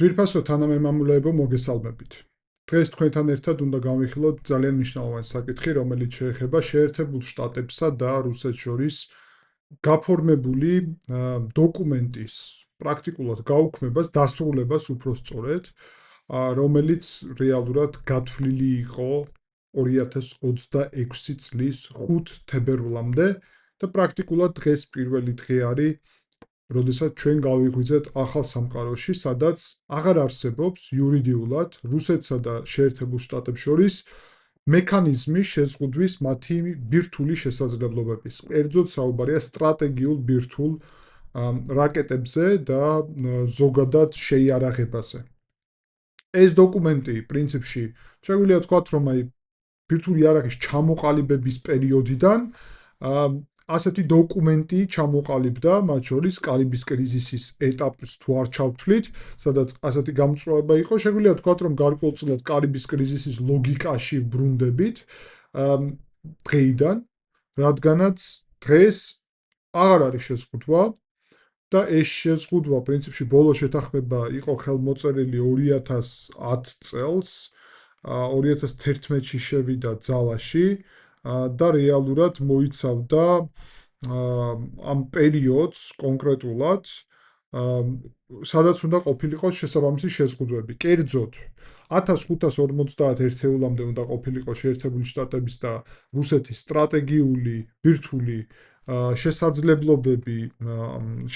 ძვირფასო თანამემამულეებო, მოგესალმებით. დღეს თქვენთან ერთად უნდა გავიხილოთ ძალიან მნიშვნელოვანი საკითხი, რომელიც შეეხება შეერთებულ შტატებსა და რუსეთს შორის გაფორმებული დოკუმენტის პრაქტიკულად გაუქმებას, დასრულებას უпроსწორად, რომელიც რეალურად გათვლილი იყო 2026 წლის 5 თებერვლამდე და პრაქტიკულად დღეს პირველი დღე არის როდესაც ჩვენ გავიღვიძეთ ახალ სამყაროში, სადაც აღარ არსებობს იურიდიულად რუსეთსა და შეერთებულ შტატებს შორის მექანიზმი შეზღუდვის მათი ბირთვული შესაძლებლობების. კერძოდ საუბარია სტრატეგიულ ბირთვულ რაკეტებზე და ზოგადად შეიარაღებაზე. ეს დოკუმენტი პრინციპში შეგვიძლია ვთქვათ, რომ ბირთვული იარაღის ჩამოყალიბების პერიოდიდან ასეთი დოკუმენტი ჩამოყალიბდა, მათ შორის კარიბის კრიზისის ეტაპს თუ არ ჩავთვლით, სადაც ასეთი გამწვავება იყო, შეგვიძლია ვთქვათ, რომ გარკვეულწილად კარიბის კრიზისის ლოგიკაში ვბრუნდებით დღეიდან, რადგანაც დღეს აღარ არის შეზღუდვა და ეს შეზღუდვა პრინციპში ბოლო შეთანხმება იყო ხელმოწერილი 2010 წელს, 2011-ში შევიდა ძალაში და რეალურად მოიცავდა ამ პერიოდს კონკრეტულად, სადაც უნდა ყოფილიყო შესაბამისი შეზღუდვები. კერძოდ 1550 ერთეულამდე უნდა ყოფილიყო შეერთებული შტატების და რუსეთის სტრატეგიული ბირთვული შესაძლებლობები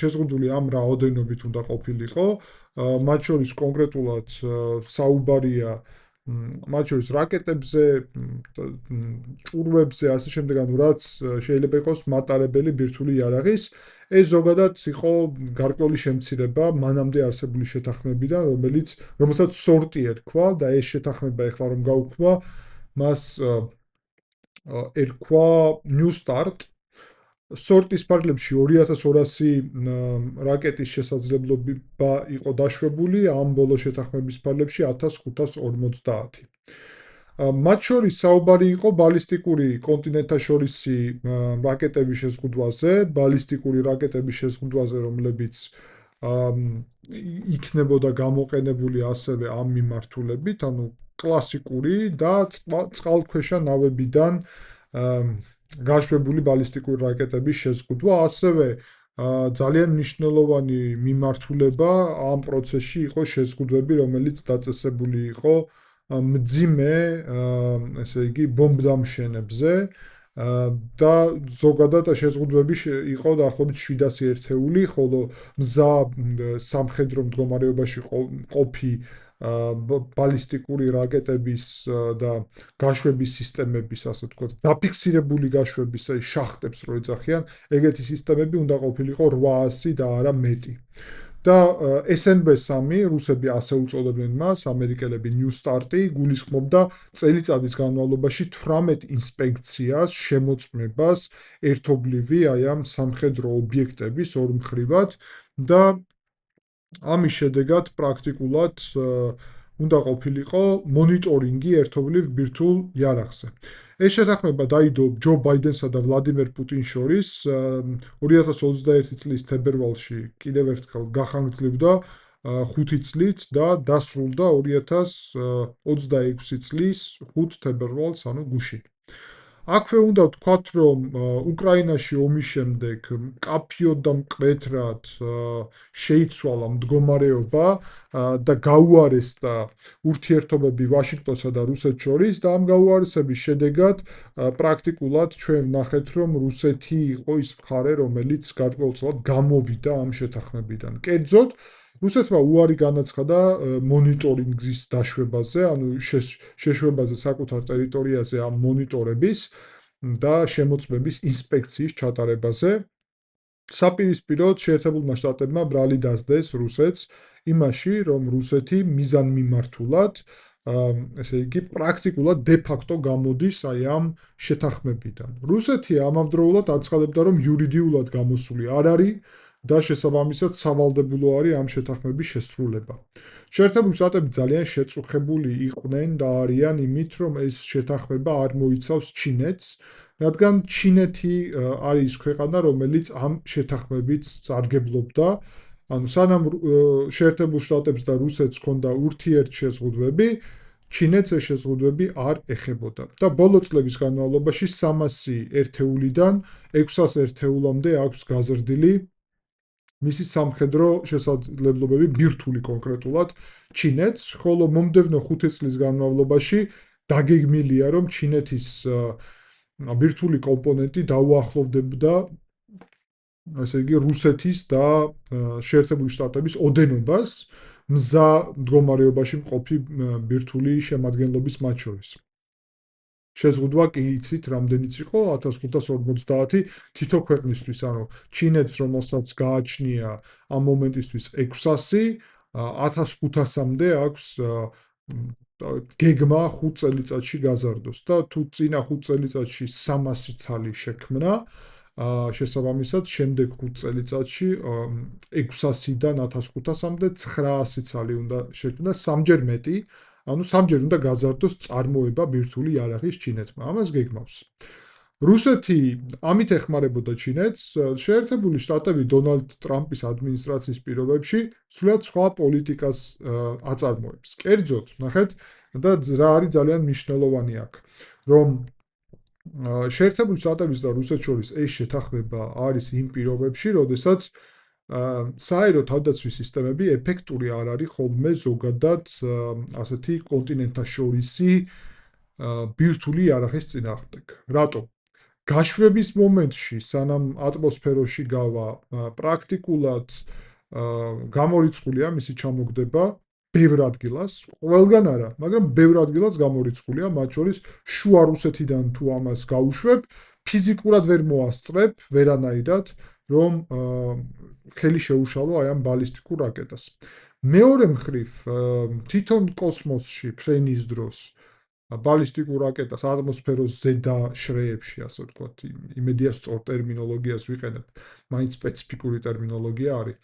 შეზღუდული ამ რაოდენობით უნდა ყოფილიყო, მათ შორის კონკრეტულად საუბარია მათ შორის რაკეტებზე, ჭურვებზე, ასე შემდეგ, რაც შეიძლება იყოს მატარებელი ბირთვული იარაღის. ეს ზოგადად იყო გარკვეული შემცირება მანამდე არსებული შეთანხმებიდან, რომელსაც სორტი ერქვა და ეს შეთანხმება ეხლა რომ გაუქმდა, მას ერქვა New Start. სორტის ფარგლებში 2200 რაკეტის შესაძლებლობა იყო დაშვებული, ამ ბოლო შეთანხმების ფარგლებში 1550. მათ შორის საუბარი იყო ბალისტიკური კონტინენტთაშორისი რაკეტების შეზღუდვაზე, ბალისტიკური რაკეტების შეზღუდვაზე, რომლებიც იქნებოდა გამოყენებული ასევე ამ მიმართულებით, ანუ კლასიკური და წყალქვეშა ნავებიდან გაშვებული ბალისტიკური რაკეტების შეზღუდვა, ასევე ძალიან მნიშვნელოვანი მიმართულება ამ პროცესში იყო შეზღუდვები, რომელიც დაწესებული იყო მძიმე, ესე იგი, ბომბდამშენებზე და ზოგადად შეზღუდვები იყო დაახლოებით 700 ერთეული, ხოლო მზა სამხედრო მდგომარეობაში ყოფი ბალისტიკური რაკეტების და გაშვების სისტემების, ასე ვთქვათ, დაფიქსირებული გაშვების შახტებს რო ეძახიან, ეგეთი სისტემები უნდა ყოფილიყო 800 და არა მეტი. და SNB-3, რუსები ასე უწოდებდნენ მას, ამერიკელები New Start-ი, გულისხმობდა წელიწადის განმავლობაში 18 ინსპექციას, შემოწმებას ერთობლივი ამ სამხედრო ობიექტების ორმხრივად და ამის შედეგად პრაქტიკულად უნდა ყოფილიყო მონიტორინგი ერთობლივ ბირთვულ იარაღზე. ეს შეთანხმება დაიდო ჯო ბაიდენსა და ვლადიმერ პუტინს შორის 2021 წლის თებერვალში კიდევ ერთხელ გახანგრძლივდა 5 წლით და დასრულდა 2026 წლის 5 თებერვალს, ანუ გუშინ. აქვე უნდა ვთქვათ, რომ უკრაინაში ომის შემდეგ მკაფიოდ და მკვეთრად შეიცვალა მდგომარეობა და გაუარესდა ურთიერთობები ვაშინგტონსა და რუსეთს შორის და ამ გაუარესების შედეგად პრაქტიკულად ჩვენ ვნახეთ, რომ რუსეთი იყო ის მხარე, რომელიც გარკვეულწილად გამოვიდა ამ შეთანხმებიდან. კერძოდ, რუსეთმა უარი განაცხადა მონიტორინგის დაშვებაზე, ანუ შეშვებაზე საკუთარ ტერიტორიაზე ამ მონიტორების და შემოწმების ინსპექციის ჩატარებაზე. საპირისპიროდ შეერთებულმა შტატებმა ბრალი დასდეს რუსეთს იმაში, რომ რუსეთი მიზანმიმართულად, ესე იგი, პრაქტიკულად დე-ფაქტო გამოდის ამ შეთანხმებიდან. რუსეთი ამავდროულად აცხადებდა, რომ იურიდიულად გამოსული არ არის და შესაბამისად სავალდებულო არის ამ შეთანხმების შესრულება. შეერთებული შტატები ძალიან შეწუხებული იყვნენ და არიან იმით, რომ ეს შეთანხმება არ მოიცავს ჩინეთს, რადგან ჩინეთი არის ის ქვეყანა, რომელიც ამ შეთანხმებით სარგებლობდა ანუ სანამ შეერთებულ შტატებს და რუსეთს ჰქონდა ურთიერთშეზღუდვები, ჩინეთს ეს შეზღუდვები არ ეხებოდა. და ბოლო წლების განმავლობაში 300 ერთეულიდან 600 ერთეულამდე აქვს გაზრდილი მისი სამხედრო შესაძლებლობები ბირთვული კონკრეტულად ჩინეთს, ხოლო მომდევნო 5 წლის განმავლობაში დაგეგმილია, რომ ჩინეთის ბირთვული კომპონენტი დაუახლოვდებდა ასე იგი რუსეთის და შეერთებული შტატების ოდენობას მზა მდგომარეობაში მყოფი ბირთვული შემადგენლობის მათ შორის. შეზღუდვა კი იცით რამდენიც იყო 1550 თითო ქვეყნისთვის, ანუ ჩინეთს რომელსაც გააჩნია ამ მომენტისთვის 600, 1500-მდე აქვს გეგმა 5 წელიწადში გაზარდოს და თუ წინა 5 წელიწადში 300 ცალი შექმნა, შესაბამისად შემდეგ 5 წელიწადში 600-დან 1500-მდე 900 ცალი უნდა შექმნას, სამჯერ მეტი, ანუ სამჯერ უნდა გაზარდოს წარმოება ბირთვული იარაღის ჩინეთმა. ამას გეგმავს. რუსეთი ამით ეხმარებოდა ჩინეთს, შეერთებული შტატები დონალდ ტრამპის ადმინისტრაციის პირობებში სულად სხვა პოლიტიკას აწარმოებს. კერძოდ, ნახეთ, და რა არის ძალიან მნიშვნელოვანი აქ, რომ შეერთებული შტატების და რუსეთს შორის ეს შეთანხმება არის იმ პირობებში, როდესაც საერო თავდაცვის სისტემები ეფექტური არ არის ხოლმე ზოგადად ასეთი კონტინენტაშორისი ბირთვული იარაღის წინააღმდეგ. რატომ? გაშვების მომენტში, სანამ ატმოსფეროში გავა, პრაქტიკულად გამორიცხულია მისი ჩამოგდება ბევრ ადგილას, ყველგან არა, მაგრამ ბევრ ადგილას გამორიცხულია, მათ შორის შუა რუსეთიდან თუ ამას გაუშვებ, ფიზიკურად ვერ მოასწრებ ვერანაირად, რომ ხელი შეუშალო აი ამ ბალისტიკურ რაკეტას. მეორე მხრივ, თვითონ კოსმოსში ფრენის დროს ბალისტიკურ რაკეტას ატმოსფეროს ზედა შრეებში, ასე ვთქვათ, იმედია სწორ ტერმინოლოგიას ვიყენებ, მაინც სპეციფიკური ტერმინოლოგია არის.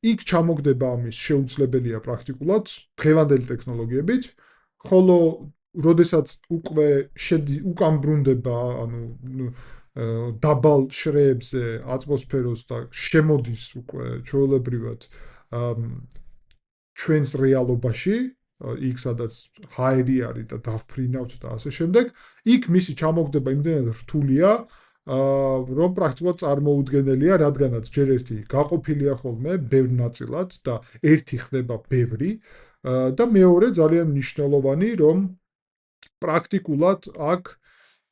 იქ ჩამოგდება ამის შეუძლებელია პრაქტიკულად დღევანდელი ტექნოლოგიებით, ხოლო როდესაც უკვე უკან ბრუნდება, ანუ დაბალ შრეებზე ატმოსფეროს და შემოდის უკვე ჩვეულებრივად ჩვენს რეალობაში, იქ სადაც ჰაერი არის და დავფრინავთ და ასე შემდეგ, იქ მისი ჩამოგდება იმდენად რთულია, რომ პრაქტიკულად წარმოუდგენელია, რადგანაც ჯერ ერთი გაყოფილია ხოლმე ბევრ ნაწილად და ერთი ხდება ბევრი და მეორე ძალიან მნიშვნელოვანი, რომ პრაქტიკულად აქ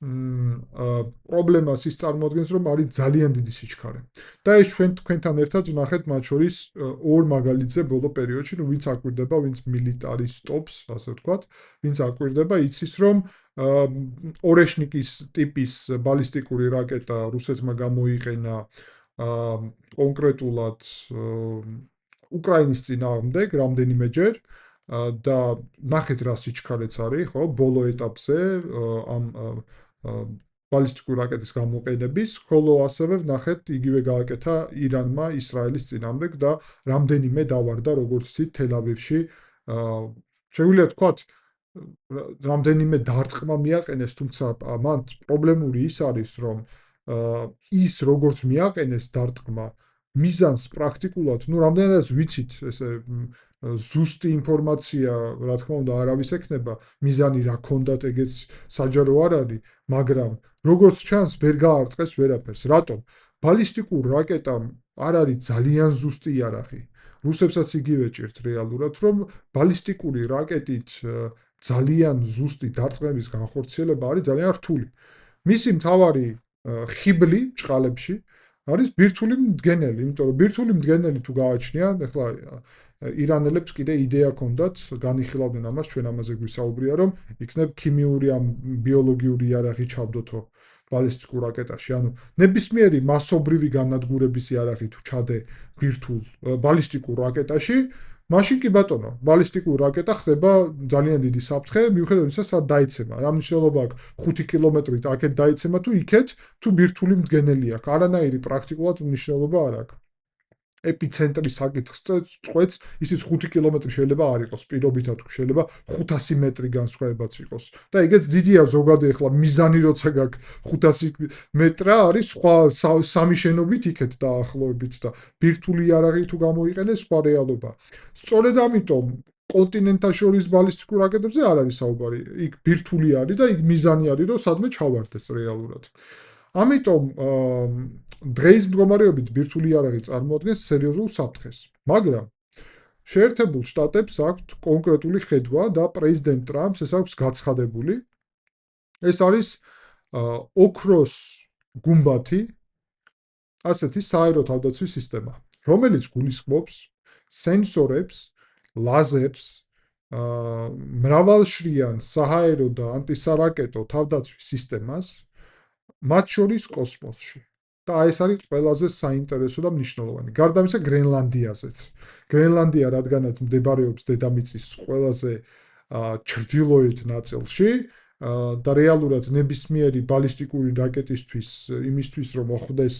პრობლემას ის წარმოადგენს, რომ არის ძალიან დიდი სიჩქარე. და ეს თქვენთან ერთად ვნახეთ მათ შორის ორ მაგალითზე ბოლო პერიოდში, ну ვინც აკვირდება, ვინც მილიტარისტობს, ასე ვთქვათ, ვინც აკვირდება, იცის, რომ ორეშნიკის ტიპის ბალისტიკური რაკეტა რუსეთმა გამოიყენა კონკრეტულად უკრაინის წინააღმდეგ რამდენიმეჯერ და ნახეთ რა სიჩქარეც არის, ხო, ბოლო ეტაპზე ამ ბალისტიკური რაკეტის გამოყენების, ხოლო ასევე ვნახეთ იგივე გააკეთა ირანმა ისრაელის წინააღმდეგ და რამდენიმე დავარდა როგორც იცით თელ-ავივში. შეგვიძლია ვთქვათ, რამდენიმე დარტყმა მიაყენეს, თუმცა მან პრობლემური ის არის, რომ ის როგორც მიაყენეს დარტყმა, მიზანს პრაქტიკულად, ну რამდენადაც ვიცით, ესე ზუსტი ინფორმაცია, რა თქმა უნდა, არავის ექნება, მიზანი რა ქონდათ, ეგეც საჯარო არ არის, მაგრამ როგორც ჩანს, ვერ გაარწყეს ვერაფერს. რატომ? ბალისტიკურ რაკეტამ არ არის ძალიან ზუსტი იარაღი. რუსებსაც იგივე ჭირთ რეალურად, რომ ბალისტიკური რაკეტით ძალიან ზუსტი დარტყმების განხორციელება არის ძალიან რთული. მისი მთავარი ხიბლი ჭყალებში არის ბირთვული მდგენელი, იმიტომ რომ ბირთვული მდგენელი თუ გააჩნია, ეხლა ირანელებს კიდე იდეა ჰქონდათ, განიხილავდნენ ამას, ჩვენ ამაზე გვისაუბრია, რომ იქნებ ქიმიური ან ბიოლოგიური იარაღი ჩავდოთო ბალისტიკურ რაკეტაში, ანუ ნებისმიერი მასობრივი განადგურების იარაღი თუ ჩადე ბირთვულ ბალისტიკურ რაკეტაში, მაშინ კი ბატონო, ბალისტიკური რაკეტა ხდება ძალიან დიდი საფრთხე, მიუხედავად იმისა, სად დაიცემა. რა მნიშვნელობა აქვს 5 კილომეტრით აქეთ დაიცემა თუ იქეთ, თუ ბირთვული მდგენელი აქვს. არანაირი პრაქტიკულად მნიშვნელობა არ აქვს. ეპიცენტრის საკითხს წყვეტს, ისიც 5 კილომეტრი შეიძლება არ იყოს, პირობითად შეიძლება 500 მეტრი განსხვავებაც იყოს. და ეგეც დიდია ზოგადად ახლა მიზანი როცა გაქვს 500 მეტრა არის სხვა სამი შენობით იქეთ დაახლოებით და ბირთვული იარაღი თუ გამოიყენეს სხვა რეალობა. სწორედ ამიტომ კონტინენტთა შორის ბალისტიკურ რაკეტებზე არ არის საუბარი. იქ ბირთვული არის და იქ მიზანი არის რომ სადმე ჩავარდეს რეალურად. ამიტომ დღეის მდგომარეობით ბირთვული იარაღი წარმოადგენს სერიოზულ საფრთხეს. მაგრამ შეერთებულ შტატებს აქვთ კონკრეტული ხედვა და პრეზიდენტ ტრამპს ეს აქვს გაცხადებული. ეს არის ოქროს გუმბათი, ასეთი საერო თავდაცვის სისტემა, რომელიც გულისხმობს სენსორებს, ლაზერს, მრავალშრიან საჰაერო და ანტისარაკეტო თავდაცვის სისტემას, მათ შორის კოსმოსში. და ეს არის ყველაზე საინტერესო და მნიშვნელოვანი. გარდა ამისა, გრენლანდიაზეც. გრენლანდია, რადგანაც მდებარეობს დედამიწის ყველაზე ჩრდილოეთ ნაწილში და რეალურად ნებისმიერი ბალისტიკური რაკეტისთვის, იმისთვის რომ მოხვდეს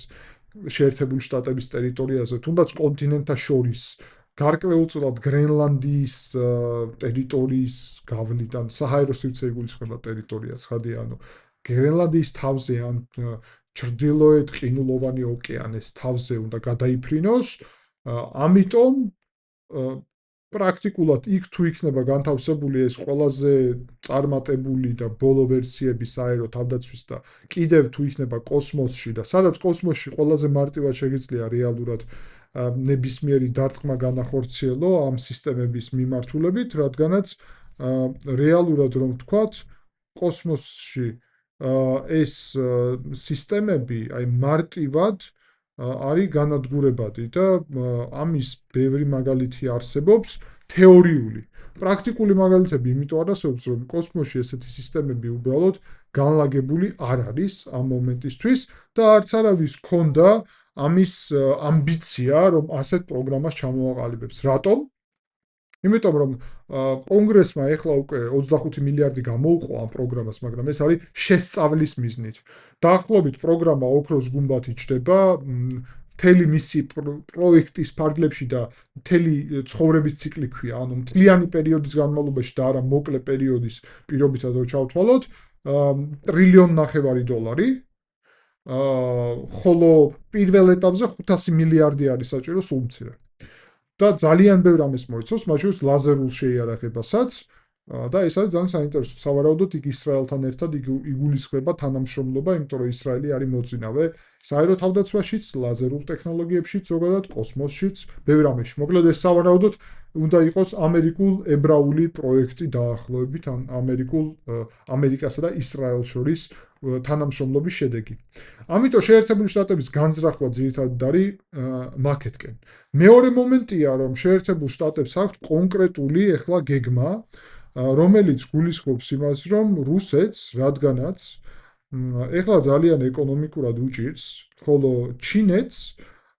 შეერთებული შტატების ტერიტორიაზე, თუნდაც კონტინენტთა შორის გარკვეულწილად გრენლანდიის ტერიტორიის გავლიდან, საჰაერო სივრცე იგულისხმება ტერიტორია, ცხადია, ანუ გრენლანდიის თავზე ან ჩრდილოეთ ყინულოვანი ოკეანის თავზე უნდა გადაიფრინოს, ამიტომ პრაქტიკულად იქ თუ იქნება განთავსებული ეს ყველაზე წარმატებული და ბოლო ვერსიების საერო თავდაცვის და კიდევ თუ იქნება კოსმოსში და სადაც კოსმოსში ყველაზე მარტივად შეგიძლია რეალურად ნებისმიერი დარტყმა განახორციელო ამ სისტემების მიმართულებით, რადგანაც რეალურად რომ ვთქვათ, კოსმოსში ეს სისტემები აი მარტივად არის განადგურებადი და ამის ბევრი მაგალითი არსებობს თეორიული. პრაქტიკული მაგალითები იმიტომ არ არსებობს, რომ კოსმოსში ესეთი სისტემები უბრალოდ განლაგებული არ არის ამ მომენტისთვის და არც არავის ქონდა ამის ამბიცია, რომ ასეთ პროგრამას ჩამოაყალიბებს. რატომ? იმიტომ რომ კონგრესმა ეხლა უკვე 25 მილიარდი გამოუყო ამ პროგრამას, მაგრამ ეს არის შესწავლის მიზნით. დაახლოებით პროგრამა ოქროს გუმბათი ჩდება მთელი მისი პროექტის ფარგლებში და მთელი ცხოვრების ციკლი ქვია, ანუ მთლიანი პერიოდის განმავლობაში და არა მოკლე პერიოდის პირობითად რო ჩავთვალოთ, $1.5 ტრილიონი, ხოლო პირველ ეტაპზე 500 მილიარდი არის საჭირო სულ მცირე. და ძალიან ბევრ ამას მოიცავს, მათ შორის ლაზერულ შეიარაღებასაც და ეს არის ძალიან საინტერესო. სავარაუდოდ იქ ისრაელთან ერთად იგულისხმება თანამშრომლობა, იმიტომ რომ ისრაელი არის მოწინავე საერო თავდაცვაშიც, ლაზერულ ტექნოლოგიებშიც, ზოგადად კოსმოსშიც, ბევრ ამაში. მოკლედ ეს სავარაუდოდ უნდა იყოს ამერიკულ-ებრაული პროექტი დაახლოებით, ან ამერიკასა და ისრაელს შორის თანამშრომლობის შედეგი. ამიტომ შეერთებული შტატების განზრახვა ძირითადად არის მაქეთკენ. მეორე მომენტია, რომ შეერთებულ შტატებს აქვთ კონკრეტული ეხლა გეგმა, რომელიც გულისხმობს იმას, რომ რუსეთს, რადგანაც ეხლა ძალიან ეკონომიკურად უჭირს, ხოლო ჩინეთს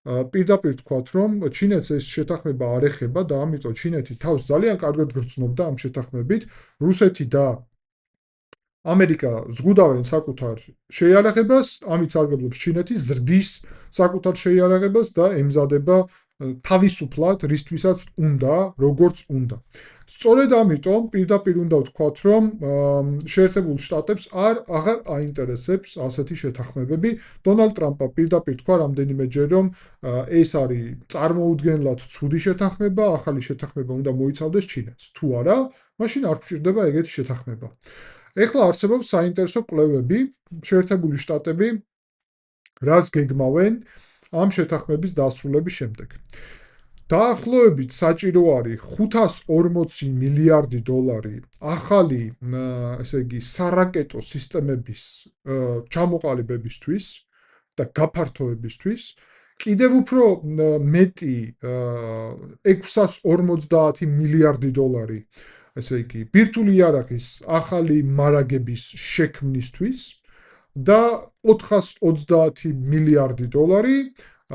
პირდაპირ თქვათ, რომ ჩინეთს ეს შეთანხმება არ ეხება და ამიტომ ჩინეთი თავს ძალიან კარგად გრძნობდა ამ შეთანხმებით, რუსეთი და ამერიკა ზღუდავენ საკუთარ შეიარაღებას, ამით სარგებლობს ჩინეთი, ზრდის საკუთარ შეიარაღებას და ემზადება თავისუფლად რისთვისაც უნდა, როგორც უნდა. სწორედ ამიტომ პირდაპირ უნდა ვთქვათ, რომ შეერთებულ შტატებს აღარ აინტერესებს ასეთი შეთანხმებები. დონალდ ტრამპმა პირდაპირ თქვა რამდენიმეჯერ, რომ ეს არის წარმოუდგენლად ცუდი შეთანხმება, ახალი შეთანხმება უნდა მოიცავდეს ჩინეთს. თუ არა, მაშინ არ გვჭირდება ეგეთი შეთანხმება. ეხლა არსებობს საინტერესო კვლევები, შეერთებული შტატები რას გეგმავენ ამ შეთანხმების დასრულების შემდეგ. დაახლოებით საჭირო არის $540 მილიარდი ახალი, ესე იგი, სარაკეტო სისტემების ჩამოყალიბებისთვის და გაფართოებისთვის, კიდევ უფრო მეტი $650 მილიარდი, ესე იგი, ბირთვული იარაღის ახალი მარაგების შექმნისთვის და $430 მილიარდი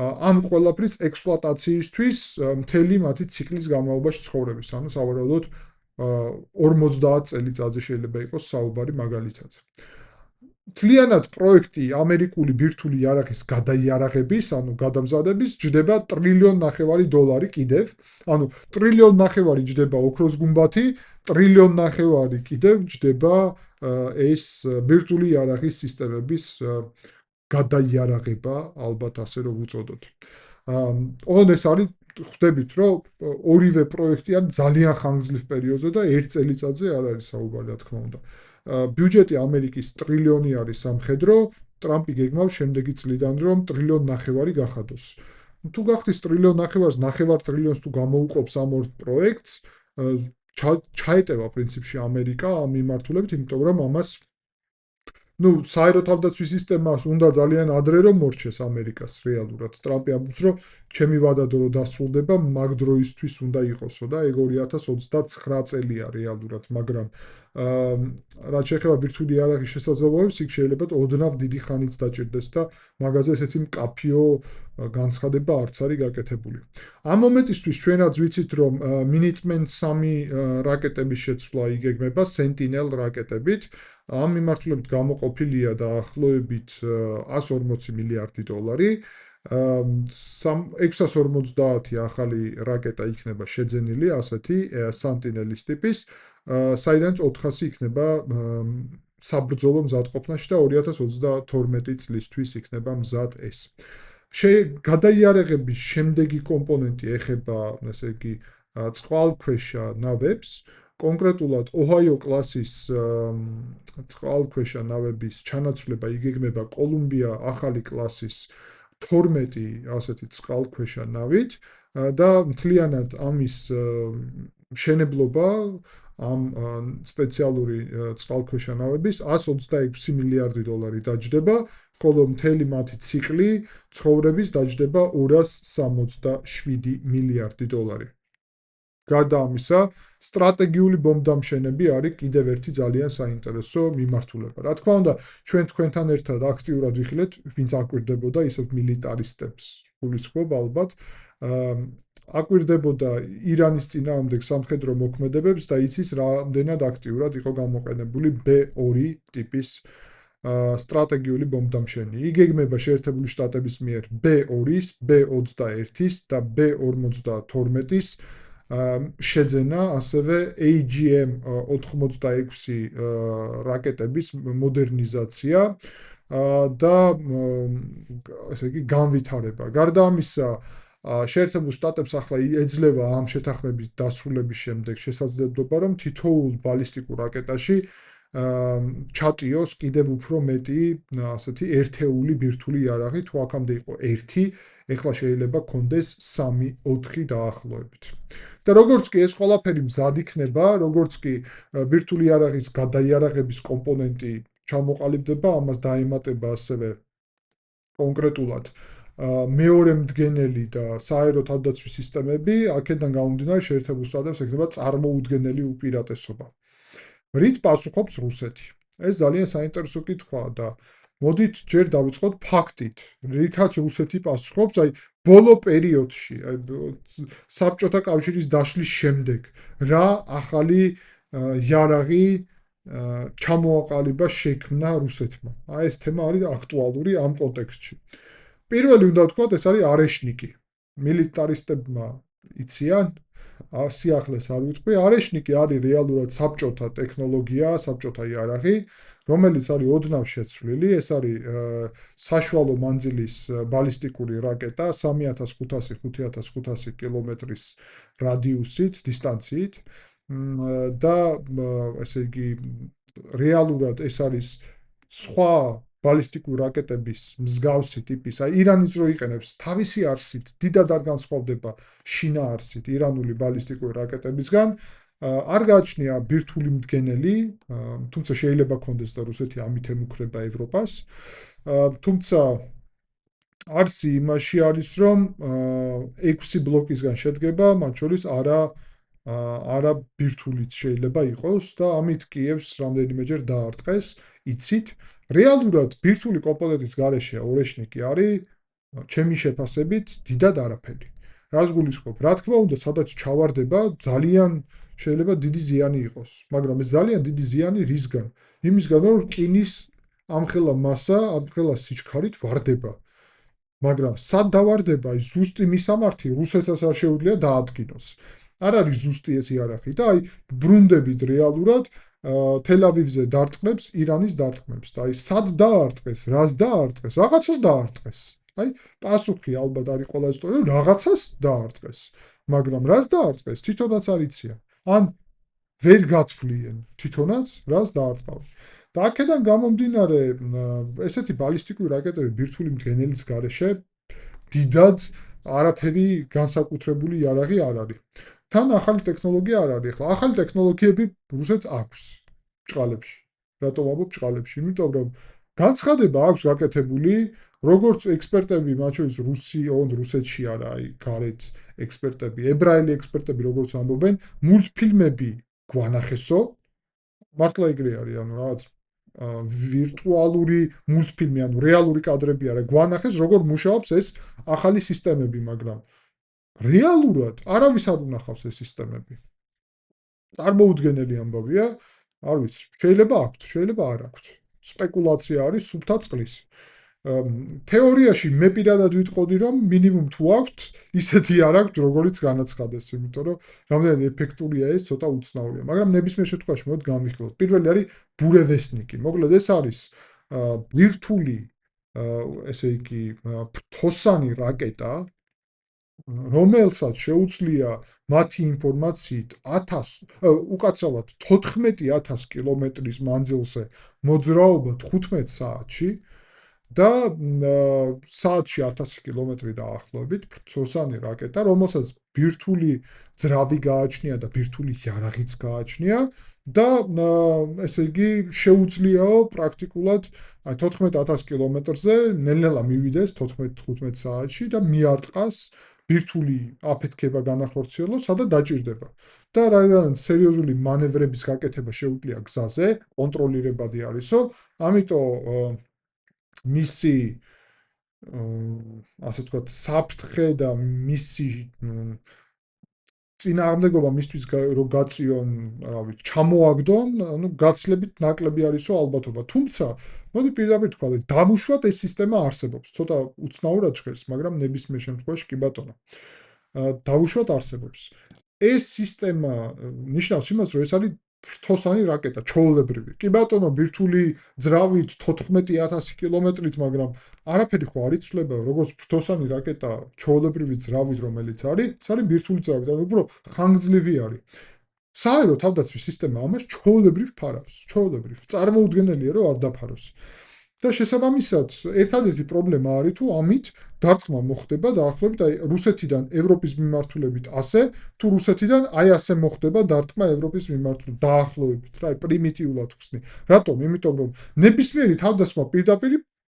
ამ ყველაფრის ექსპლუატაციისთვის მთელი მათი ციკლის განმავლობაში ცხოვრების, ანუ სავარაუდოდ 50 წელიწადზე შეიძლება იყოს საუბარი მაგალითად. მთლიანად პროექტი ამერიკული ბირთვული იარაღის გადაიარაღების, ანუ გადამზადების ჯდება $1.5 ტრილიონი კიდევ. ანუ $1.5 ტრილიონი ჯდება ოქროს გუმბათი, $1.5 ტრილიონი კიდევ ჯდება ეს ბირთვული იარაღის სისტემების გადაიარაღება, ალბათ ასე რომ ვუწოდოთ. ოღონდ ეს არის ხვდებით, რომ ორივე პროექტი არის ძალიან ხანგრძლივ პერიოდზე და 1 წელიწადზე არ არის საუბარი, რა თქმა უნდა. ბიუჯეტი ამერიკის ტრილიონი არის სამხედრო, ტრამპი გეგმავს შემდეგი წლიდან, რომ $1.5 ტრილიონი გახადოს. თუ გახდის $1.5 ტრილიონს, ნახევარ ტრილიონს თუ გამოუყოფს ამ ორ პროექტს, ჩაეტევა პრინციპში ამერიკა ამ მიმართულებით, იმიტომ რომ ამას საერო თავდაცვის სისტემას უნდა ძალიან ადრე რომ მორჩეს ამერიკას რეალურად. ტრამპი ამბობს, რომ ჩემი ვადადო რომ დასრულდება, მაგ დროისთვის უნდა იყოსო და ეგ 2029 წელია რეალურად, მაგრამ რაც შეეხება ბირთვული იარაღის შესაძლებლობებს, იქ შეიძლება ოდნავ დიდი ხანიც დაჭირდეს და მაგაზე ესეთი მკაფიო განცხადება არც არის გაკეთებული. ამ მომენტისთვის ჩვენაც ვიცით, რომ Minuteman 3 რაკეტების შეცვლა იგეგმება Sentinel რაკეტებით. ამ მიმართულებით გამოყოფილია დაახლოებით $140 მილიარდი. 650 ახალი რაკეტა იქნება შეძენილი, ასეთი Sentinel-ის ტიპის, საიდანაც 400 იქნება საბრძოლო მზადყოფნაში და 2032 წლისთვის იქნება მზად ეს. გადაიარაღების შემდეგი კომპონენტი ეხება, ესე იგი, წყალქვეშა ნავებს, კონკრეტულად ოჰაიო კლასის წყალქვეშა ნავების ჩანაცვლება იგეგმება კოლუმბია ახალი კლასის 12 ასეთი წყალქვეშა ნავით და მთლიანად ამის მშენებლობა ამ სპეციალური წყალქვეშა ნავების $126 მილიარდი დაჯდება, ხოლო მთელი მათი ციკლი ცხოვრების დაჯდება $267 მილიარდი. გარდა ამისა, სტრატეგიული ბომბდამშენები არის კიდევ ერთი ძალიან საინტერესო მიმართულება. რა თქმა უნდა, ჩვენ თქვენთან ერთად აქტიურად ვიხილეთ, ვინც აკვირდებოდა ისევ მილიტარისტებს, გულისხმობ ალბათ, აკვირდებოდა ირანის წინააღმდეგ სამხედრო მოქმედებებს და იცის რამდენად აქტიურად იყო გამოყენებული B2 ტიპის სტრატეგიული ბომბდამშენი. იგეგმება შეერთებული შტატების მიერ B2-ის, B21-ის და B52-ის შეძენა, ასევე AGM-86 რაკეტების მოდერნიზაცია და ესე იგი განვითარება. გარდა ამისა, შეერთებულ შტატებს ახლა ეძლევა ამ შეთანხმების დასრულების შემდეგ შესაძლებლობა, რომ თითოეულ ბალისტიკურ რაკეტაში ჩატიოს კიდევ უფრო მეტი ასეთი ერთეული ბირთვული იარაღი, თუ აქამდე იყო 1, ეხლა შეიძლება კონდეს 3-4 დაახლოებით. და როგორც კი ეს ყველაფერი მზად იქნება, როგორც კი ბირთვული იარაღის გადაიარაღების კომპონენტი ჩამოყალიბდება, ამას დაემატება ასევე კონკრეტულად მეორე მდგენელი და საერო თავდაცვის სისტემები, აქედან გამომდინარე შეერთებულ შტატებს ექნება წარმოუდგენელი უპირატესობა. რით პასუხობს რუსეთი? ეს ძალიან საინტერესო კითხვაა და მოდით ჯერ დავიწყოთ ფაქტით. რითაც რუსეთი პასუხობს, ბოლო პერიოდში, საბჭოთა კავშირის დაშლის შემდეგ, რა ახალი იარაღი ჩამოაყალიბა შექმნა რუსეთმა. ეს თემა არის აქტუალური ამ კონტექსტში. პირველი უნდა ვთქვათ, ეს არის არეშნიკი. მილიტარისტებმა იციან, სიახლეს არ ვიტყვი, არეშნიკი არის რეალურად საბჭოთა ტექნოლოგია, საბჭოთა იარაღი, რომელიც არის ოდნავ შეცვლილი, ეს არის საშუალო მანძილის ბალისტიკური რაკეტა 3500-5500 კილომეტრის რადიუსით, დისტანციით და ესე იგი რეალურად ეს არის სხვა ბალისტიკური რაკეტების მსგავსი ტიპის, ირანიც რო იყენებს თავისი არსით, დიდად არ განსხვავდება შინაარსით ირანული ბალისტიკური რაკეტებისგან, არ გააჩნია ბირთვული მდგენელი, თუმცა შეიძლება კონდეს და რუსეთი ამით ემუქრება ევროპას, თუმცა არსი იმაში არის, რომ 6 ბლოკისგან შედგება, მათ შორის არა ბირთვულიც შეიძლება იყოს და ამით კიევს რამდენიმეჯერ დაარტყეს, იცით. რეალურად ბირთვული კომპონენტის გარეშე ორეშნიკი არის, ჩემი შეფასებით, დიდად არაფერი. რას გულისხმობ? რა თქმა უნდა, სადაც ჩავარდება, ძალიან შეიძლება დიდი ზიანი იყოს, მაგრამ ეს ძალიან დიდი ზიანი რისგან? იმისგან, რომ რკინის ამხელა მასა, ამხელა სიჩქარით ვარდება. მაგრამ სად დავარდება ის ზუსტი მისამართი რუსეთსაც არ შეუძლია დაადგინოს. არ არის ზუსტი ეს იარაღი და აი ბრუნდებით რეალურად თელ-ავივზე დარტყმებს, ირანის დარტყმებს და აი სად დაარტყეს, რას დაარტყეს, რაღაცას დაარტყეს. აი პასუხი ალბათ არის ყველა ისტორია, რაღაცას დაარტყეს. მაგრამ რას დაარტყეს, თვითონაც არ იციან. ან ვერ გათვლიან თვითონაც რას დაარტყავენ. და აქედან გამომდინარე, ესეთი ბალისტიკური რაკეტები ბირთვული მდგენელის გარეშე დიდად არაფერი განსაკუთრებული იარაღი არ არის. თან ახალი ტექნოლოგია არ არის. ახლა ახალი ტექნოლოგიები რუსეთს აქვს ჭყალებში. რატომ ამბობ ჭყალებში? იმიტომ რომ განცხადება აქვს გაკეთებული, როგორც ექსპერტები, მათ შორის რუსეთში არა, აი გარეთ ექსპერტები, ებრაელი ექსპერტები როგორც ამბობენ, მულტფილმები გვანახესო, მართლა ეგრე არის, ანუ რაღაც ვირტუალური მულტფილმი, ანუ რეალური კადრები არა, გვანახეს როგორ მუშაობს ეს ახალი სისტემები, მაგრამ რეალურად არავის არ უნახავს ეს სისტემები. წარმოუდგენელი ამბავია, არ ვიცი, შეიძლება აქვთ, შეიძლება არ აქვთ. სპეკულაცია არის სუფთა წყლის. თეორიაში მე პირადად ვიტყოდი, რომ მინიმუმ თუ აქვთ, ისეთი არ აქვთ, როგორიც განაცხადეს, იმიტომ რომ რამდენად ეფექტურია ეს, ცოტა უცნაურია, მაგრამ ნებისმიერ შემთხვევაში მოდ გამიხილოთ. პირველი არის ბურევესნიკი. მოკლედ ეს არის ბირთვული, ესე იგი, ფრთოსანი რაკეტა, რომელსაც შეუძლია მათი ინფორმაციით 1000 უკაცრავად 14000 კილომეტრის მანძილზე მოძრაობა 15 საათში და საათში 1000 კილომეტრი დაახლოებით ფრთოსანი რაკეტა, რომელსაც ბირთვული ძრავი გააჩნია და ბირთვული იარაღიც გააჩნია და ესე იგი შეუძლიაო პრაქტიკულად 14000 კილომეტრზე ნელ-ნელა მივიდეს 14-15 საათში და მიარტყას ბირთვული აფეთქება განახორციელოს, სადაც დაჭირდება. და რადგან სერიოზული მანევრების გაკეთება შეუძლია გზაზე, კონტროლირებადი არისო, ამიტომ მისი ასე ვთქვათ, საფრთხე და მისი წინააღმდეგობა მისთვის რომ გაწიონ, რა ვიცი, ჩამოაგდონ, ანუ გაცლებით ნაკლები არისო ალბათობა. თუმცა, მოდი პირდაპირ თქვა, დავუშვათ ეს სისტემა არსებობს. ცოტა უცნაურად ჟღერს, მაგრამ ნებისმიერ შემთხვევაში კი ბატონო. დავუშვათ არსებობს. ეს სისტემა ნიშნავს იმას, რომ ეს არის ფრთოსანი რაკეტა, ჩვეულებრივი. კი ბატონო, ბირთვული ძრავით 14000 კილომეტრით, მაგრამ არაფერი ხო არ იცვლება, როგორც ფრთოსანი რაკეტა, ჩვეულებრივი ძრავით, რომელიც არის, ეს არის ბირთვული ძრავით, ანუ უფრო ხანგრძლივი არის. საერო თავდაცვის სისტემა ამას ჩვეულებრივ ფარავს, ჩვეულებრივ. წარმოუდგენელია, რომ არ დაფაროს. და შესაბამისად, ერთადერთი პრობლემა არის თუ ამით დარტყმა მოხდება დაახლოებით აი რუსეთიდან ევროპის მიმართულებით ასე, თუ რუსეთიდან აი ასე მოხდება დარტყმა ევროპის მიმართულებით დაახლოებით, რა, პრიმიტიულად ხსნი. რატომ? იმიტომ რომ ნებისმიერი თავდასხმა პირდაპირ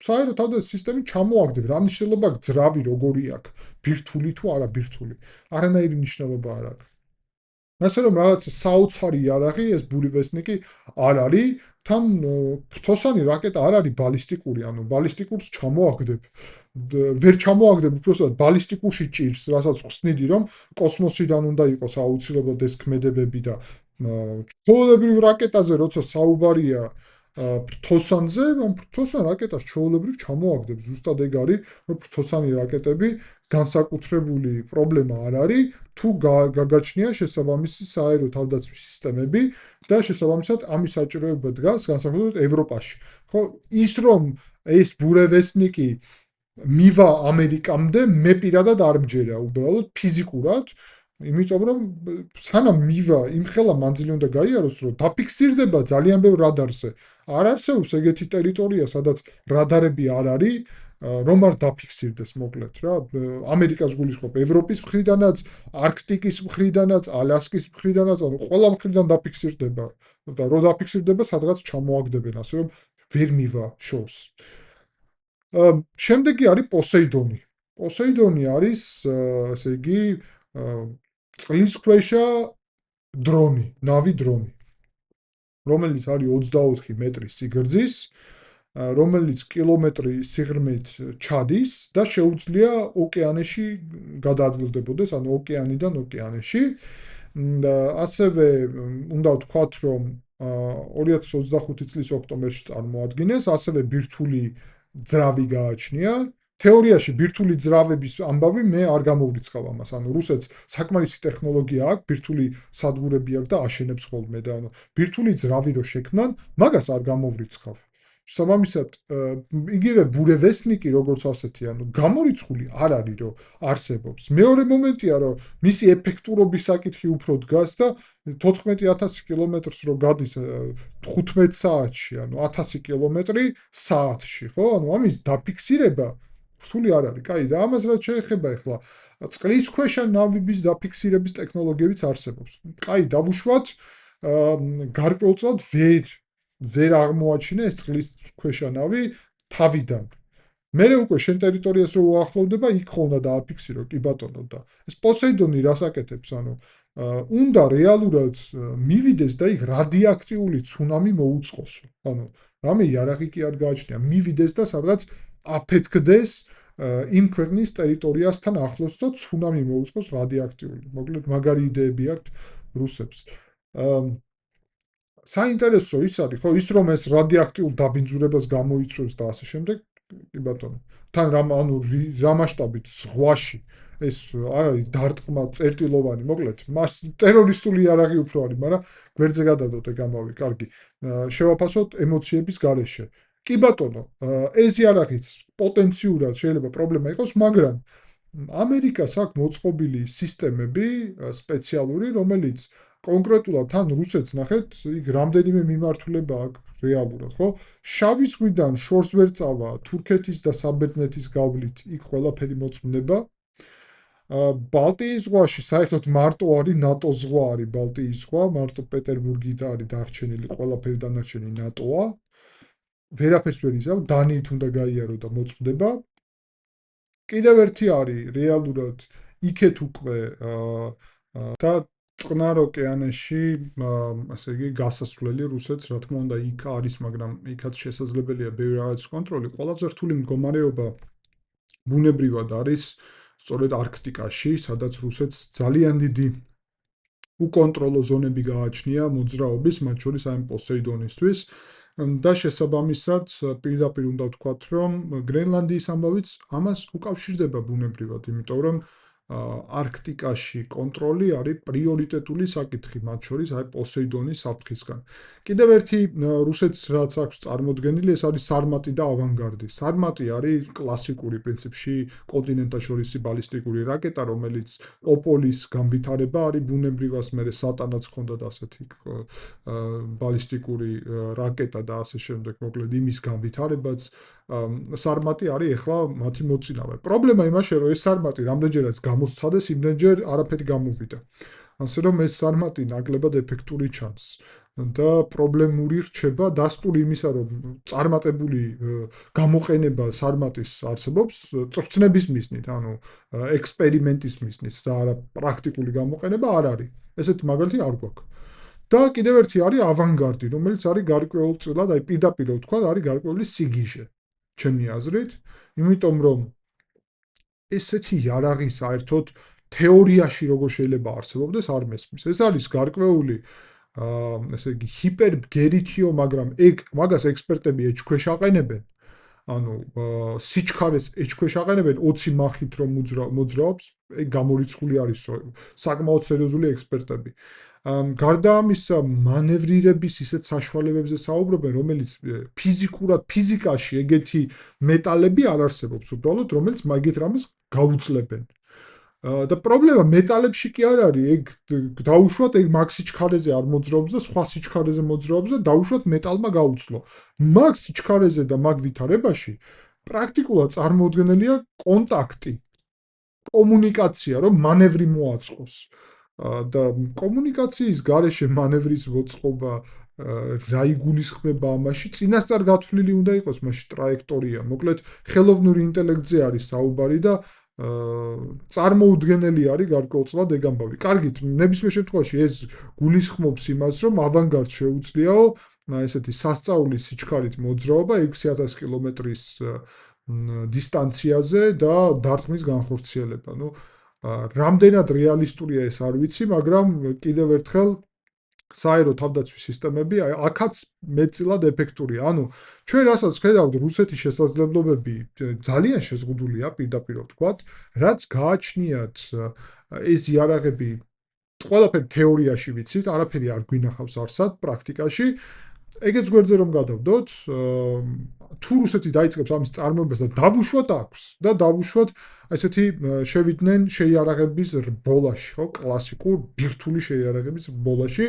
საერო თავდაცვის სისტემით ჩამოაგდებს, რა მნიშვნელობა აქვს ძრავი როგორი აქვს, ბირთვული თუ არა ბირთვული. არანაირი მნიშვნელობა არ აქვს. ასე რომ რაღაც საოცარი იარაღი ეს ბურევესნიკი არ არის, თან ფრთოსანი რაკეტა არ არის ბალისტიკური, ანუ ბალისტიკურს ჩამოაგდებ. ვერ ჩამოაგდებ, უბრალოდ ბალისტიკურში ჭირს, რასაც ხსნიდი, რომ კოსმოსიდან უნდა იყოს აუცილებლად ეს ქმედებები და ჩვეულებრივ რაკეტაზე როცა საუბარია ფრთოსანზე, ამ ფრთოსან რაკეტას ჩვეულებრივ ჩამოაგდებ. ზუსტად ეგ არის, რომ ფრთოსანი რაკეტები განსაკუთრებული პრობლემა არ არის, თუ გაგაჩნია შესაბამისი საერო თავდაცვის სისტემები და შესაბამისად ამის საჭიროება დგას განსაკუთრებით ევროპაში. ხო, ის რომ ეს ბურევესნიკი მივა ამერიკამდე, მე პირადად არ მჯერა, უბრალოდ ფიზიკურად, იმიტომ რომ სანამ მივა იმხელა მანძილი უნდა გაიაროს, რომ დაფიქსირდება ძალიან ბევრ რადარზე. არ არსებობს ეგეთი ტერიტორია, სადაც რადარები არ არის, რომ არ დაფიქსირდეს მოკლედ რა. ამერიკას გულისხმობ, ევროპის მხრიდანაც, არქტიკის მხრიდანაც, ალასკის მხრიდანაც, ანუ ყველა მხრიდან დაფიქსირდება. და რო დაფიქსირდება, სადღაც ჩამოაგდებენ, ასე რომ ვერ მივა შორს. შემდეგი არის პოსეიდონი. პოსეიდონი არის, ასე იგი, წყლის ქვეშა დრონი, ნავი დრონი, რომელიც არის 24 მეტრი სიგრძის, რომელიც კილომეტრი სიღრმით ჩადის და შეუძლია ოკეანეში გადაადგილდებოდეს, ანუ ოკეანიდან ოკეანეში. ასევე უნდა ვთქვათ, რომ 2025 წლის ოქტომბერში წარმოადგინეს, ასევე ბირთვული ძრავი გააჩნია. თეორიაში ბირთვული ძრავების ამბავი მე არ გამოვრიცხავ ამას. ანუ რუსეთს საკმარისი ტექნოლოგია აქვს, ბირთვული სადგურები აქვს და აშენებს ხოლმე და ანუ ბირთვული ძრავი რო შექმნან, მაგას არ გამოვრიცხავ. შესაბამისად, იგივე ბურევესნიკი როგორც ასეთი, ანუ გამორიცხული არ არის, რომ არსებობს. მეორე მომენტია, რომ მისი ეფექტურობის საკითხი უფრო დგას და 14,000 კილომეტრს რო გადის 15 საათში, ანუ 1000 კილომეტრი საათში, ხო? ანუ ამის დაფიქსირება რთული არ არის. კაი, და ამას რაც შეეხება ახლა წყლის ქვეშა ნავების დაფიქსირების ტექნოლოგიებიც არსებობს. კაი, დავუშვათ, გარკვეულწილად ვერ აღმოაჩინე ეს წყლის ქვეშა ნავი თავიდან. მერე უკვე შენ ტერიტორიას რო უახლოვდება, იქ ხო უნდა დააფიქსირო, კი ბატონო და ეს პოსეიდონი რას აკეთებს, ანუ უნდა რეალურად მივიდეს და იქ რადიოაქტიული ცუნამი მოუწყოს. ანუ რამე იარაღი კი არ გააჩნია, მივიდეს და სადღაც აფეთქდეს იმ ქვეყნის ტერიტორიასთან ახლოს და ცუნამი მოუწყოს რადიოაქტიული. მოკლედ მაგარი იდეები აქვს რუსებს. საინტერესო ის არის, ხო, ის რომ ეს რადიოაქტიურ დაბინძურებას გამოიწვევს და ასე შემდეგ, კი ბატონო. თან ანუ რა მასშტაბით ზღვაში ეს არ არის დარტყმა წერტილოვანი, მოკლედ, მას ტერორისტული იარაღი უფრო არის, მაგრამ გვერდზე გადავდოთ ეგ ამავე, კარგი. შევაფასოთ ემოციების გარეშე. კი ბატონო, ეს იარაღიც პოტენციურად შეიძლება პრობლემა იყოს, მაგრამ ამერიკას აქვს მოწყობილი სისტემები სპეციალური, რომელიც კონკრეტულად თან რუსეთს ნახეთ, იქ რამდენიმე მიმართულება აქვს რეალურად, ხო? შავი ზღვიდან შორს ვერ წავა თურქეთის და საბერძნეთის გავლით, იქ ყველაფერი მოწმდება. ბალტიის ზღვაში საერთოდ მარტო არის ნატოს ზღვა არის ბალტიის ზღვა, მარტო პეტერბურგი და არის დარჩენილი, ყველაფერი დანარჩენი ნატოა. ვერაფერს ვერ იზამ, დანიით უნდა გაიარო და მოწმდება. კიდევ ერთი არის რეალურად იქეთ უკვე და წყნარ ოკეანეში, ასე იგი, გასასვლელი რუსეთს, რა თქმა უნდა, იქ არის, მაგრამ იქაც შესაძლებელია ბევრი რაღაცის კონტროლი. ყველაზე რთული მდგომარეობა ბუნებრივად არის სწორედ არქტიკაში, სადაც რუსეთს ძალიან დიდი უკონტროლო ზონები გააჩნია მოძრაობის, მათ შორის აი პოსეიდონისთვის. და შესაბამისად, პირდაპირ უნდა ვთქვათ, რომ გრენლანდიის ამბავიც ამას უკავშირდება ბუნებრივად, იმიტომ რომ არქტიკაში კონტროლი არის პრიორიტეტული საკითხი, მათ შორის აი პოსეიდონის საფრთხისგან. კიდევ ერთი რუსეთს რაც აქვს წარმოდგენილი, ეს არის სარმატი და ავანგარდი. სარმატი არის კლასიკური პრინციპში კონტინენტაშორისი ბალისტიკური რაკეტა, რომელიც ოპოლის განვითარება არის ბუნებრივად, მერე სატანაც ჰქონდათ ასეთი ბალისტიკური რაკეტა და ასე შემდეგ, მოკლედ იმის განვითარებაც სარმატი არის ახლა მათი მოწინავე. პრობლემა იმაშია, რომ ეს სარმატი რამდენჯერაც გამოსცადეს, იმდენჯერ არაფერი გამოვიდა. ასე რომ ეს სარმატი ნაკლებად ეფექტური ჩანს. და პრობლემური რჩება დასტური იმისა, რომ წარმატებული გამოყენება სარმატის არსებობს წვრთნების მიზნით, ანუ ექსპერიმენტის მიზნით და არა პრაქტიკული გამოყენება არ არის. ესეთი მაგალითი არ გვაქვს. და კიდევ ერთი არის ავანგარდი, რომელიც არის გარკვეულწილად, აი პირდაპირ ვთქვა, არის გარკვეული სიგიჟე. ჩემი აზრით, იმიტომ რომ ესეთი იარაღი საერთოდ თეორიაში როგორ შეიძლება არსებობდეს, არ მესმის. ეს არის გარკვეული ესე იგი ჰიპერბგერითიო, მაგრამ მაგას ექსპერტები ეჭქვეშ აყენებენ. ანუ სიჩქარეს ეჭქვეშ აყენებენ 20 მახით რომ მოძრაობს, ეგ გამორიცხული არის საკმაოდ სერიოზული ექსპერტები. გარდა ამისა, მანევრირების ისეთ საშუალებებზე საუბრობენ, რომელიც ფიზიკურად, ფიზიკაში ეგეთი მეტალები არ არსებობს უბრალოდ, რომელიც მაგით რამეს გაუძლებენ. და პრობლემა მეტალებში კი არ არის, ეგ დაუშვათ, ეგ მაგ სიჩქარეზე არ მოძრაობს და სხვა სიჩქარეზე მოძრაობს და დაუშვათ მეტალმა გაუძლო. მაგ სიჩქარეზე და მაგ ვითარებაში პრაქტიკულად წარმოუდგენელია კონტაქტი, კომუნიკაცია, რომ მანევრი მოაწყოს. და კომუნიკაციის გარეშე მანევრის მოწყობა რა იგულისხმება ამაში, წინასწარ გათვლილი უნდა იყოს მასში ტრაექტორია. მოკლედ, ხელოვნური ინტელექტზე არის საუბარი და წარმოუდგენელი არის გარკვეულწილად ეგ ამბავი. კარგით, ნებისმიერ შემთხვევაში ეს გულისხმობს იმას, რომ ავანგარდს შეუძლიაო ესეთი სასწაულის სიჩქარით მოძრაობა 6000 კილომეტრის დისტანციაზე და დარტყმის განხორციელება. ნუ რამდენად რეალისტურია ეს არ ვიცი, მაგრამ კიდევ ერთხელ საერო თავდაცვის სისტემები აქაც მეტწილად ეფექტურია. ანუ ჩვენ რასაც ხედავთ რუსეთის შესაძლებლობები ძალიან შეზღუდულია პირდაპირ ვთქვათ, რაც გააჩნიათ ეს იარაღები ყველაფერი თეორიაში ვიცით, არაფერი არ გვინახავს არსად პრაქტიკაში. ეგეც გვერდზე რომ გადავდოთ, თუ რუსეთი დაიწყებს ამის წარმოებას და დავუშვათ აქვს და დავუშვათ ესეთი შევიდნენ შეიარაღების ბოლაში, ხო, კლასიკურ ბირთვული შეიარაღების ბოლაში,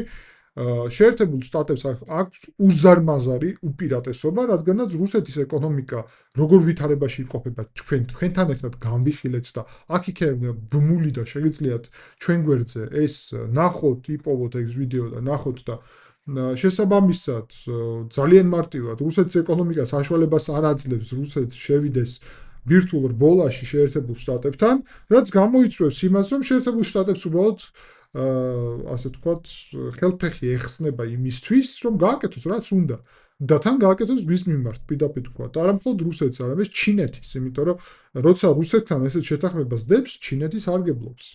შეერთებულ შტატებს აქვს უზარმაზარი უპირატესობა, რადგანაც რუსეთის ეკონომიკა როგორ ვითარებაში იმყოფება თქვენთან ერთად განვიხილეთ და აქ-იქ ბმული და შეგიძლიათ ჩვენ გვერდზე ეს ნახოთ, იპოვოთ ეს ვიდეო და ნახოთ და შესაბამისად ძალიან მარტივად რუსეთის ეკონომიკა საშუალებას არ აძლევს რუსეთს შევიდეს ვირტუალ რბოლაში შეერთებულ შტატებთან, რაც გამოიწვევს იმას, რომ შეერთებულ შტატებს უბრალოდ ასე ვთქვათ, ხელფეხი ეხსნება იმისთვის, რომ გააკეთოს რაც უნდა და თან გააკეთოს ვის მიმართ, პირდაპირ ვთქვათ, არა მხოლოდ რუსეთს, არამედ ჩინეთის, იმიტომ რომ როცა რუსეთთან ესეთ შეთანხმებას დებს, ჩინეთის არ გებლობს.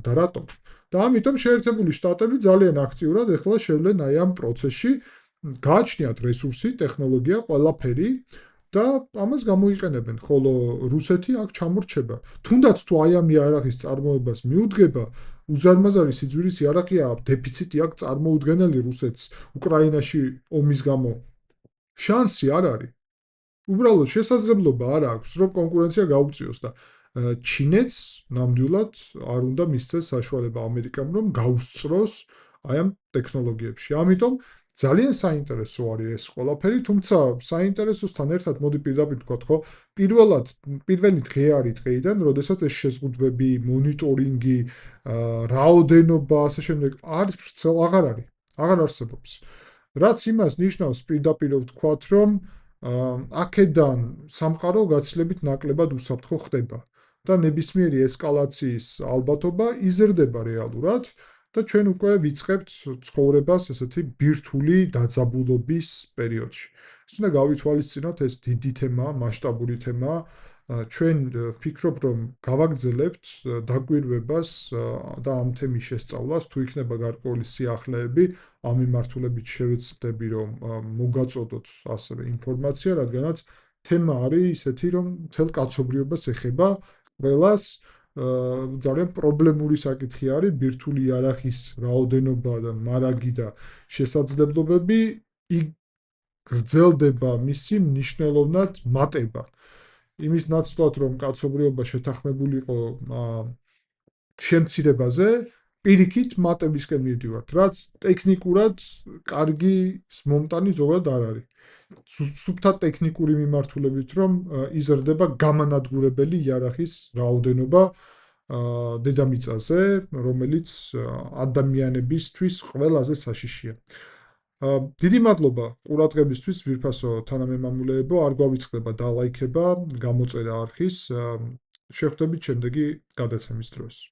და რატომ? და ამიტომ შეერთებული შტატები ძალიან აქტიურად ეხლა შევლენ აი ამ პროცესში, გააჩნიათ რესურსი, ტექნოლოგია, ყველაფერი და ამას გამოიყენებენ, ხოლო რუსეთი აქ ჩამორჩება. თუნდაც თუ აი ამ იარაღის წარმოებას მიუდგება, უზარმაზარი სიძვირის იარაღია, დეფიციტი აქვს წარმოუდგენელი რუსეთს უკრაინაში ომის გამო. შანსი არ არის. უბრალოდ შესაძლებლობა არ აქვს, რომ კონკურენცია გაუწიოს და ჩინეთს ნამდვილად არ უნდა მისცეს საშუალება ამერიკამ, რომ გაუსწროს აი ამ ტექნოლოგიებში. ამიტომ ძალიან საინტერესო არის ეს ყველაფერი, თუმცა საინტერესოსთან ერთად მოდი პირდაპირ ვთქვათ, ხო, პირველი დღე არის დღეიდან, როდესაც ეს შეზღუდვები, მონიტორინგი, რაოდენობა, ასე შემდეგ აღარ არის, აღარ არსებობს. რაც იმას ნიშნავს პირდაპირ ვთქვათ, რომ აქედან სამყარო გაცილებით ნაკლებად უსაფრთხო ხდება და ნებისმიერი ესკალაციის ალბათობა იზრდება რეალურად და ჩვენ უკვე ვიწყებთ ცხოვრებას ესეთი ბირთვული დაძაბულობის პერიოდში. ეს უნდა გავითვალისწინოთ, ეს დიდი თემაა, მასშტაბური თემაა. ჩვენ ვფიქრობ, რომ გავაგრძელებთ დაკვირვებას და ამ თემის შესწავლას, თუ იქნება გარკვეული სიახლეები, ამ მიმართულებით შევეცდები, რომ მოგაწოდოთ ასევე ინფორმაცია, რადგანაც თემა არის ისეთი, რომ მთელ კაცობრიობას ეხება ყველას, ძალიან პრობლემური საკითხი არის ბირთვული იარაღის რაოდენობა და მარაგი და შესაძლებლობები, გრძელდება მისი მნიშვნელოვნად მატება. იმის ნაცვლად, რომ კაცობრიობა შეთანხმებულიყო შემცირებაზე, პირიქით მატებისკენ მივდივართ, რაც ტექნიკურად კარგი მომტანი ზოგადად არ არის. სუფთა ტექნიკური მიმართულებით, რომ იზრდება გამანადგურებელი იარაღის რაოდენობა დედამიწაზე, რომელიც ადამიანებისთვის ყველაზე საშიშია. დიდი მადლობა ყურადღებისთვის, ვირფასო თანამემამულეებო, არ გვავიწყდება დალაიქება, გამოწერა არხის, შევხვდებით შემდეგი გადაცემის დროს.